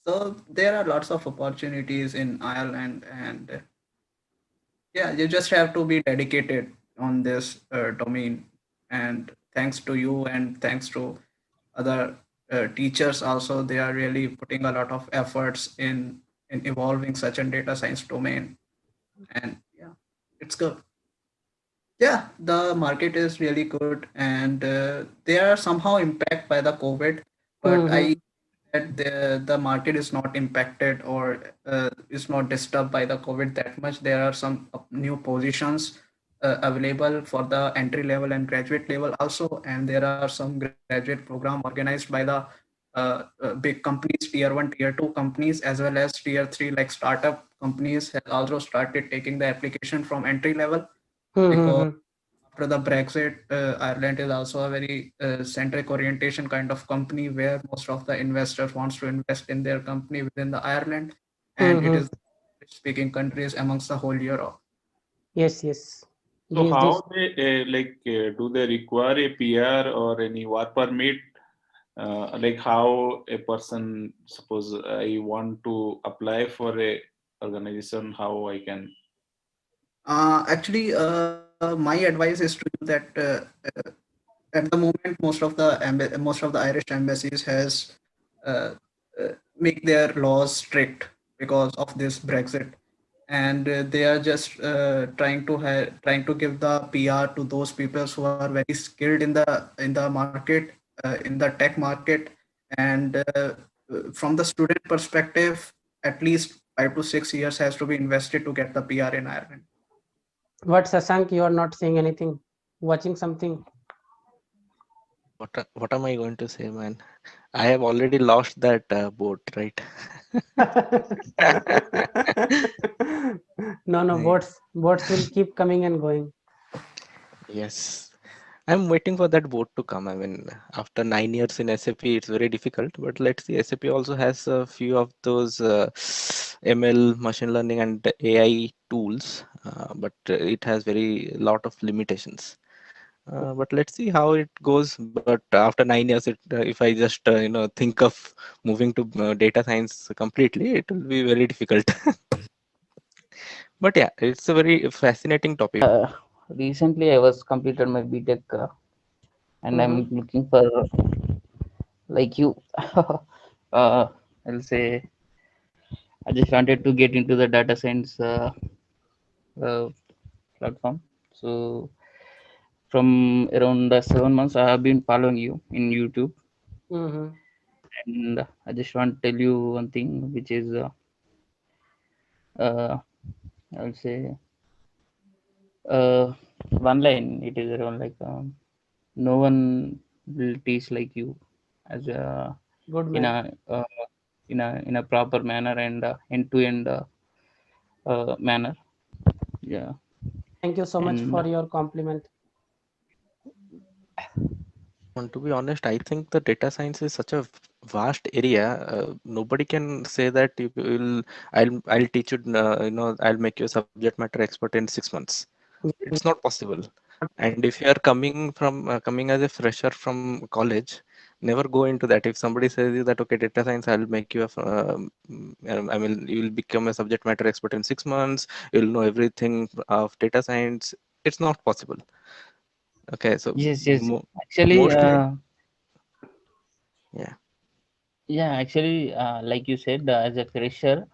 So there are lots of opportunities in Ireland, and yeah, you just have to be dedicated on this domain. And thanks to you, and thanks to other teachers also, they are really putting a lot of efforts in evolving such a data science domain. And yeah, it's good. Yeah, the market is really good, and they are somehow impacted by the COVID, but I Mm-hmm. that the market is not impacted or is not disturbed by the COVID that much. There are some new positions available for the entry level and graduate level also, and there are some graduate program organized by the big companies, tier 1, tier 2 companies, as well as tier 3 like startup companies has also started taking the application from entry level, because Mm-hmm. after the Brexit, Ireland is also a very centric orientation kind of company where most of the investors wants to invest in their company within the Ireland, and it is Mm-hmm. speaking countries amongst the whole Europe. Yes, yes. So This how they do they require a PR or any work permit? Like how a person, suppose I want to apply for a organization, how I can. Actually, my advice is to you that at the moment most of the Irish embassies has uh, make their laws strict because of this Brexit, and they are just trying to give the PR to those people who are very skilled in the market, in the tech market, and from the student perspective, at least 5 to 6 years has to be invested to get the PR in Ireland. what Sasank, you are not saying anything. Watching something. What am I going to say, man? I have already lost that boat, right? No, no, I- boats will keep coming and going. Yes. I'm waiting for that boat to come. I mean, after 9 years in SAP, it's very difficult. But let's see, SAP also has a few of those ML, machine learning, and AI tools, but it has very lot of limitations. But let's see how it goes. But after 9 years, if I just think of moving to data science completely, it will be very difficult. But yeah, it's a very fascinating topic. Recently I was completed my BTech, and Mm-hmm. I'm looking for like you. I'll say I just wanted to get into the data science uh, platform. So from around 7 months, I have been following you in YouTube, Mm-hmm. and I just want to tell you one thing, which is uh, I'll say uh, one line. It is around like no one will teach like you as a Good in man. a in a proper manner and end to end manner. Yeah, Thank you so much and for your compliment. And to be honest, I think the data science is such a vast area. Nobody can say that you will. I'll teach you. I'll make you a subject matter expert in 6 months. It's not possible. And if you are coming as a fresher from college, never go into that. If somebody says you that okay, data science, I'll make you I mean, you will become a subject matter expert in 6 months. You'll know everything of data science. It's not possible. Okay, so yes, yes. mo Actually, mostly, yeah. actually, like you said, as a fresher,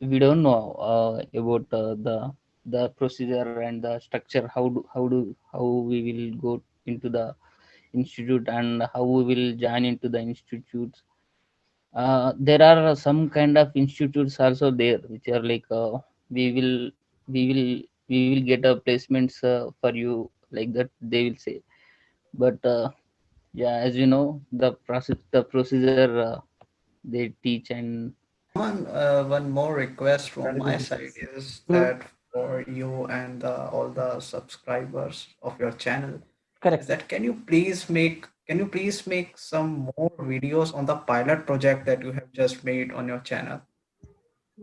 we don't know about the procedure and the structure. How we will go into the institute and how we will join into the institutes. There are some kind of institutes also there which are like we will we will we will get a placements for you, like that they will say. But yeah, as you know, the procedure they teach. And One more request from my side is Hmm. that for you and all the subscribers of your channel is Correct. that can you please make some more videos on the pilot project that you have just made on your channel?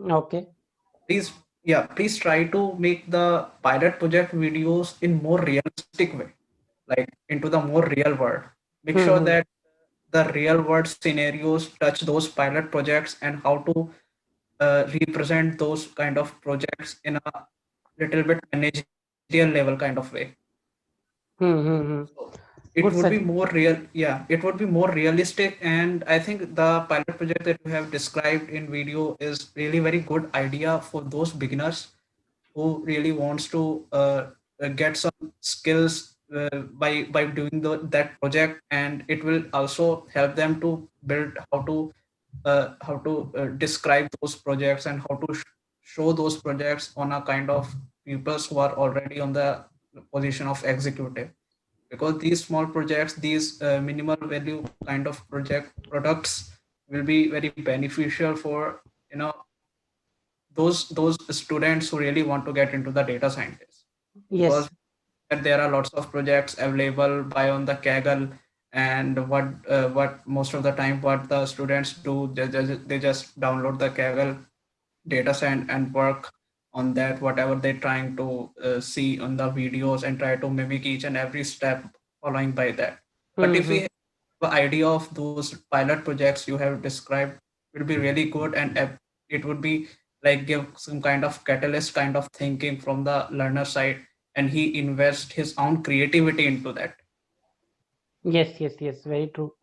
Okay. Please, yeah, please try to make the pilot project videos in more realistic way, like into the more real world. Make sure Mm-hmm. that the real world scenarios, touch those pilot projects, and how to represent those kind of projects in a little bit managerial level kind of way. Hmm. So it Good would be sug more real, yeah, it would be more realistic. And I think the pilot project that you have described in video is really very good idea for those beginners who really wants to get some skills by doing that project, and it will also help them to build how to describe those projects and how to show those projects on a kind of peoples who are already on the position of executive, because these small projects, these minimal value kind of project products will be very beneficial for, you know, those students who really want to get into the data scientist, because Yes. there are lots of projects available by on the Kaggle. And what most of the time what the students do, they just download the Kaggle data set and work on that, whatever they're trying to see on the videos, and try to mimic each and every step following by that. But if we Hmm. have the idea of those pilot projects you have described, will be really good. And it would be like give some kind of catalyst kind of thinking from the learner side, and he invest his own creativity into that. Yes, yes, yes. Very true.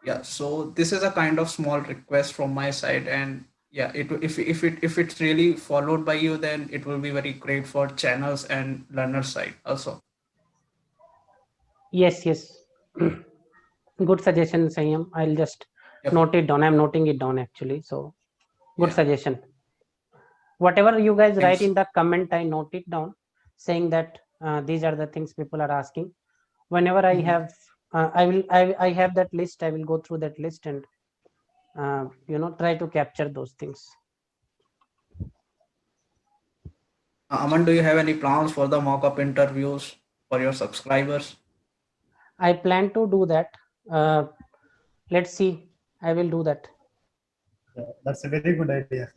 Yeah, so this is a kind of small request from my side. And yeah, if it's really followed by you, then it will be very great for channels and learner side also. Yes, yes. Good suggestion, Sayam. I'll just Yep. note it down. I'm noting it down actually. So good Yeah, suggestion. Whatever you guys write thanks. in the comment, I note it down, saying that these are the things people are asking. Whenever I Mhm. have, I have that list. I will go through that list and try to capture those things. Aman, do you have any plans for the mock-up interviews for your subscribers? I plan to do that. Uh, let's see. I will do that. Yeah, that's a very good idea.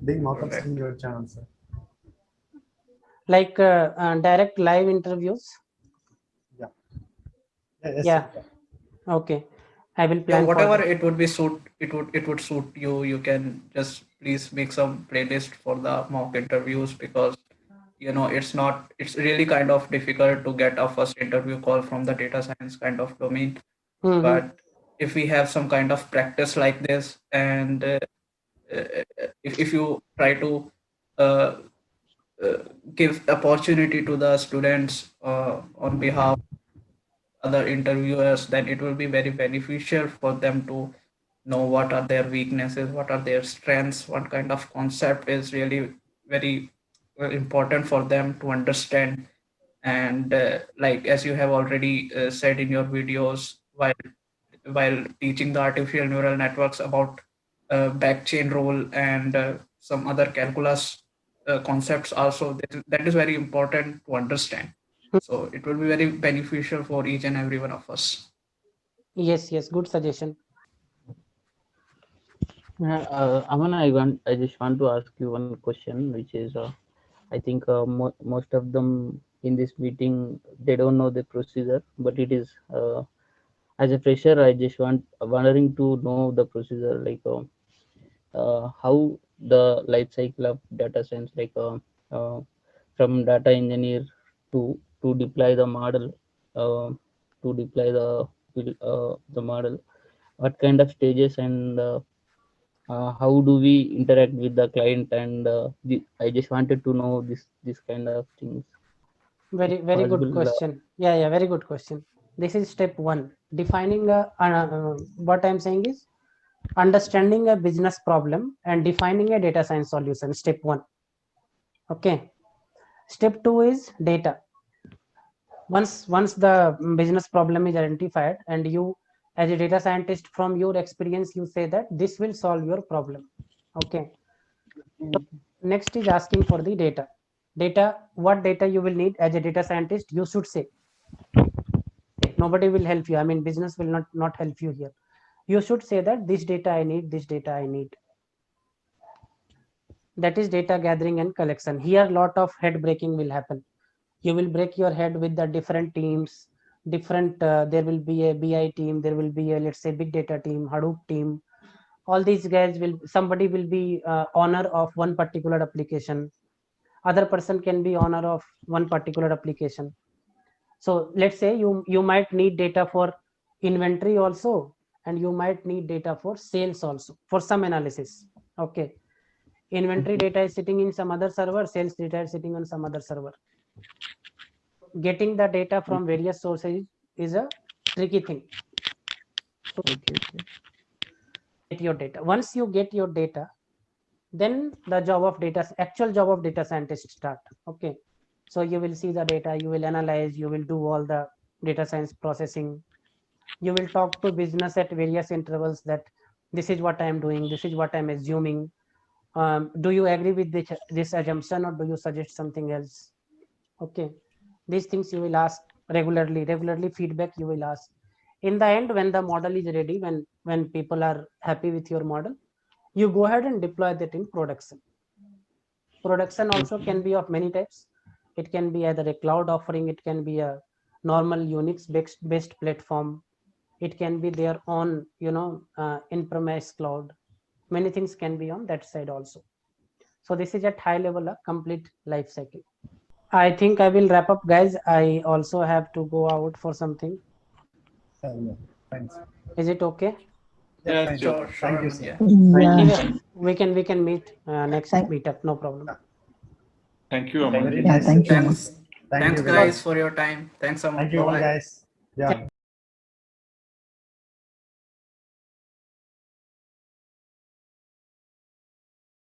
Doing mockups in Correct. your channel, sir. Like direct live interviews. Yeah. Yes, Yeah. sir. Yeah. Okay. I will Yeah, plan for whatever that. it would suit you. You can just please make some playlist for the mock interviews, because it's really kind of difficult to get a first interview call from the data science kind of domain. Hmm. But if we have some kind of practice like this, and if you try to uh, uh, give opportunity to the students on behalf other interviewers, then it will be very beneficial for them to know what are their weaknesses, what are their strengths, what kind of concept is really very important for them to understand. And like as you have already said in your videos, while teaching the artificial neural networks about backchain role and some other calculus concepts also, that is very important to understand. So it will be very beneficial for each and every one of us. Yes, yes. Good suggestion. Aman, I just want to ask you one question, which is, I think most of them in this meeting they don't know the procedure, but it is as a fresher, I just wondering to know the procedure, like how the life cycle of data science, like from data engineer to deploy the model, uh, to deploy the model, what kind of stages, and how do we interact with the client, and I just wanted to know this kind of things, if Very, very good possible. question. Yeah, yeah. Very good question. This is step one. Defining what I'm saying is understanding a business problem and defining a data science solution. Step one. Okay. Step two is data. Once the business problem is identified, and you as a data scientist, from your experience, you say that this will solve your problem. Okay. Next is asking for the data. What data you will need as a data scientist? You should say, nobody will help you. I mean, business will not help you here. You should say that this data I need, this data I need. That is data gathering and collection. Here lot of head breaking will happen. You will break your head with the different teams, different, there will be a BI team, there will be a, let's say, big data team, Hadoop team. All these guys somebody will be owner of one particular application. Other person can be owner of one particular application. So let's say you might need data for inventory also, and you might need data for sales also for some analysis. Okay. Inventory data is sitting in some other server, sales data is sitting on some other server. Getting the data from various sources is a tricky thing. So get your data. Once you get your data, then the actual job of data scientist start. Okay. So you will see the data, you will analyze, you will do all the data science processing. You will talk to business at various intervals that this is what I am doing, this is what I am assuming. Do you agree with this assumption, or do you suggest something else? Okay. These things you will ask regularly feedback you will ask. In the end, when the model is ready, when people are happy with your model, you go ahead and deploy that in production. Production also can be of many types. It can be either a cloud offering, it can be a normal Unix based platform, it can be their own, in-premise cloud. Many things can be on that side also. So this is at high level a complete life cycle. I think I will wrap up, guys. I also have to go out for something. Yeah, thanks. Is it okay? Yeah, Yeah, fine. sure. Thank you, man, sir. yeah. Anyway, we can meet next meetup, no problem. Thank you, Very Aman. nice. Thanks, Thank thanks you, guys. guys for your time. Thanks, Aman. Thank you all, Bye-bye. guys. Yeah.